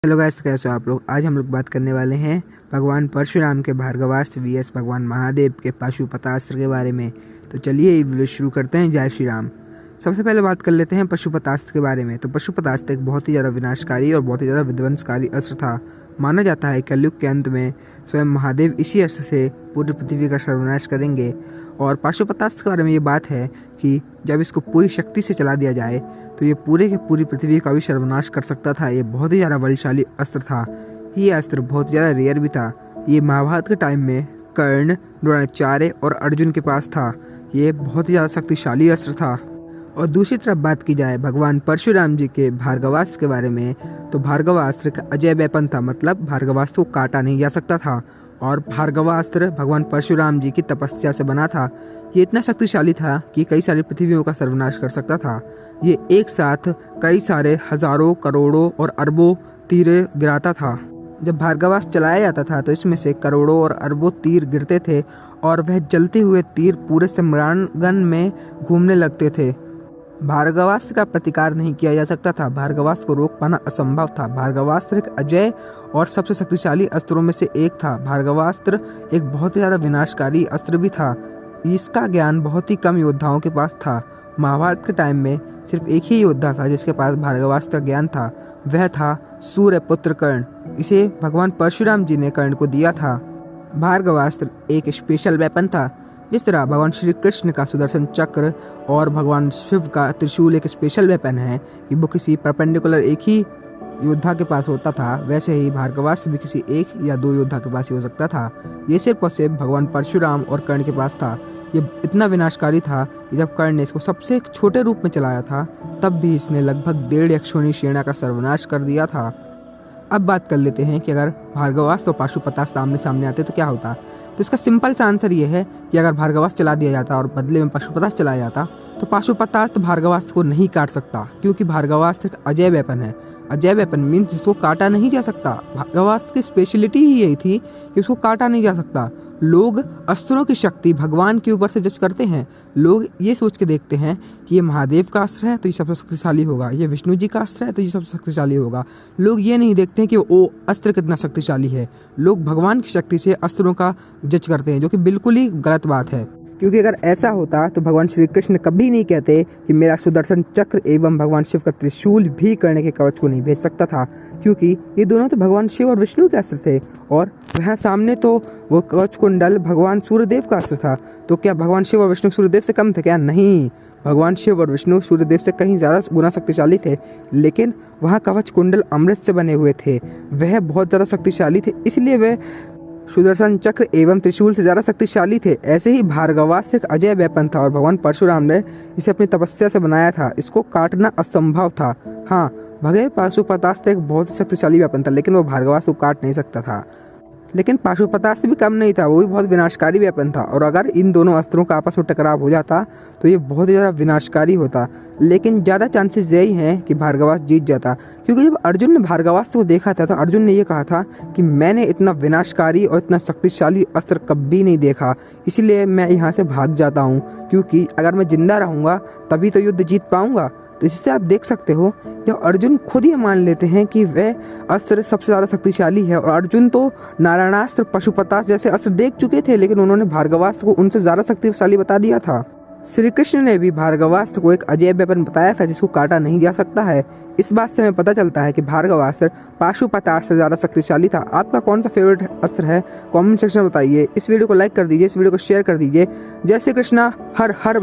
Hello guys, कैसे हो आप लोग। आज हम लोग बात करने वाले हैं भगवान परशुराम के भार्गवास्त्र vs भगवान महादेव के पाशुपतास्त्र के बारे में। तो चलिए ये वीडियो शुरू करते हैं। जय श्री राम। सबसे पहले बात कर लेते हैं पशुपतास्त्र के बारे में। तो पशुपतास्त्र एक बहुत ही ज़्यादा विनाशकारी और बहुत ही ज़्यादा विध्वंसकारी अस्त्र था। माना जाता है कलयुग के अंत में स्वयं महादेव इसी अस्त्र से पूरी पृथ्वी का सर्वनाश करेंगे। और पाशुपतास्त्र के बारे में ये बात है कि जब इसको पूरी शक्ति से चला दिया जाए तो ये पूरे के पूरी पृथ्वी का भी सर्वनाश कर सकता था। ये बहुत ही ज़्यादा बलशाली अस्त्र था। ये अस्त्र बहुत ज़्यादा रेयर भी था। ये महाभारत के टाइम में कर्ण, द्रोणाचार्य और अर्जुन के पास था। ये बहुत ही ज़्यादा शक्तिशाली अस्त्र था। और दूसरी तरफ बात की जाए भगवान परशुराम जी के भार्गवास्त्र के बारे में, तो भार्गवास्त्र का अजय वेपन था। मतलब भार्गवास्त्र को काटा नहीं जा सकता था। और भार्गवास्त्र भगवान परशुराम जी की तपस्या से बना था। ये इतना शक्तिशाली था कि कई सारी पृथ्वियों का सर्वनाश कर सकता था। ये एक साथ कई सारे हजारों, करोड़ों और अरबों तीर गिराता था। जब भार्गवास्त्र चलाया जाता था तो इसमें से करोड़ों और अरबों तीर गिरते थे और वह जलते हुए तीर पूरे सम्रांगण में घूमने लगते थे। भार्गवास्त्र का प्रतिकार नहीं किया जा सकता था। भार्गवास्त्र को रोक पाना असंभव था। भार्गवास्त्र एक अजय और सबसे शक्तिशाली अस्त्रों में से एक था। भार्गवास्त्र एक बहुत ही ज़्यादा विनाशकारी अस्त्र भी था। इसका ज्ञान बहुत ही कम योद्धाओं के पास था। महाभारत के टाइम में सिर्फ एक ही योद्धा था जिसके पास भार्गवास्त्र का ज्ञान था। वह था सूर्यपुत्र कर्ण। इसे भगवान परशुराम जी ने कर्ण को दिया था। भार्गवास्त्र एक स्पेशल वेपन था। जिस तरह भगवान श्री कृष्ण का सुदर्शन चक्र और भगवान शिव का त्रिशूल एक स्पेशल वेपन है कि वो किसी परपेंडिकुलर एक ही योद्धा के पास होता था, वैसे ही भार्गवास्त्र भी किसी एक या दो योद्धा के पास ही हो सकता था। ये सिर्फ और सिर्फ भगवान परशुराम और कर्ण के पास था। ये इतना विनाशकारी था कि जब कर्ण ने इसको सबसे छोटे रूप में चलाया था तब भी इसने लगभग 1.5 यक्षोणी सेना का सर्वनाश कर दिया था। अब बात कर लेते हैं कि अगर भार्गवास्त्र और पाशुपतास्त्र आमने सामने आते तो क्या होता। तो इसका सिंपल सा आंसर ये है कि अगर भार्गवास्त्र चला दिया जाता और बदले में पाशुपतास्त्र चलाया जाता तो पाशुपतास्त्र भार्गवास्त्र को नहीं काट सकता, क्योंकि भार्गवास्त्र एक अजय वेपन है। अजय वेपन मीन्स जिसको काटा नहीं जा सकता। भार्गवास्त्र की स्पेशलिटी ही यही थी कि उसको काटा नहीं जा सकता। लोग अस्त्रों की शक्ति भगवान के ऊपर से जज करते हैं। लोग ये सोच के देखते हैं कि ये महादेव का अस्त्र है तो ये सबसे शक्तिशाली होगा, ये विष्णु जी का अस्त्र है तो ये सबसे शक्तिशाली होगा। लोग ये नहीं देखते हैं कि वो अस्त्र कितना शक्तिशाली है। लोग भगवान की शक्ति से अस्त्रों का जज करते हैं, जो कि बिल्कुल ही गलत बात है। क्योंकि अगर ऐसा होता तो भगवान श्री कृष्ण कभी नहीं कहते कि मेरा सुदर्शन चक्र एवं भगवान शिव का त्रिशूल भी कर्ण के कवच को नहीं भेज सकता था, क्योंकि ये दोनों तो भगवान शिव और विष्णु के अस्त्र थे। और वहाँ सामने तो वो कवच कुंडल भगवान सूर्यदेव का अस्त्र था। तो क्या भगवान शिव और विष्णु सूर्यदेव से कम थे क्या? नहीं, भगवान शिव और विष्णु सूर्यदेव से कहीं ज़्यादा गुना शक्तिशाली थे। लेकिन वहाँ कवच कुंडल अमृत से बने हुए थे, वह बहुत ज़्यादा शक्तिशाली थे, इसलिए वह सुदर्शन चक्र एवं त्रिशूल से ज़्यादा शक्तिशाली थे। ऐसे ही भार्गवास्त्र एक अजय वेपन था और भगवान परशुराम ने इसे अपनी तपस्या से बनाया था। इसको काटना असंभव था। हाँ, भले पाशुपतास्त्र एक बहुत ही शक्तिशाली वेपन था, लेकिन वो भार्गवास्त्र को काट नहीं सकता था। लेकिन पाशुपतास्त्र भी कम नहीं था, वो भी बहुत विनाशकारी वेपन था। और अगर इन दोनों अस्त्रों का आपस में टकराव हो जाता तो ये बहुत ही ज़्यादा विनाशकारी होता। लेकिन ज़्यादा चांसेस यही हैं कि भार्गवास्त्र जीत जाता, क्योंकि जब अर्जुन ने भार्गवास्त्र को देखा था तो अर्जुन ने ये कहा था कि मैंने इतना विनाशकारी और इतना शक्तिशाली अस्त्र कभी नहीं देखा, इसलिए मैं यहाँ से भाग जाता हूँ, क्योंकि अगर मैं जिंदा रहूँगा तभी तो युद्ध जीत पाऊँगा। तो इससे आप देख सकते हो जब अर्जुन खुद ये मान लेते हैं कि वह अस्त्र सबसे ज़्यादा शक्तिशाली है। और अर्जुन तो नारायणास्त्र, पशुपतास्त्र जैसे अस्त्र देख चुके थे, लेकिन उन्होंने भार्गवास्त्र को उनसे ज़्यादा शक्तिशाली बता दिया था। श्री कृष्ण ने भी भार्गवास्त्र को एक अजय वेपन बताया था जिसको काटा नहीं जा सकता है। इस बात से हमें पता चलता है कि भार्गवास्त्र पाशुपतास्त्र से ज़्यादा शक्तिशाली था। आपका कौन सा फेवरेट अस्त्र है? कमेंट सेक्शन में बताइए। इस वीडियो को लाइक कर दीजिए, इस वीडियो को शेयर कर दीजिए। जय श्री कृष्णा। हर हर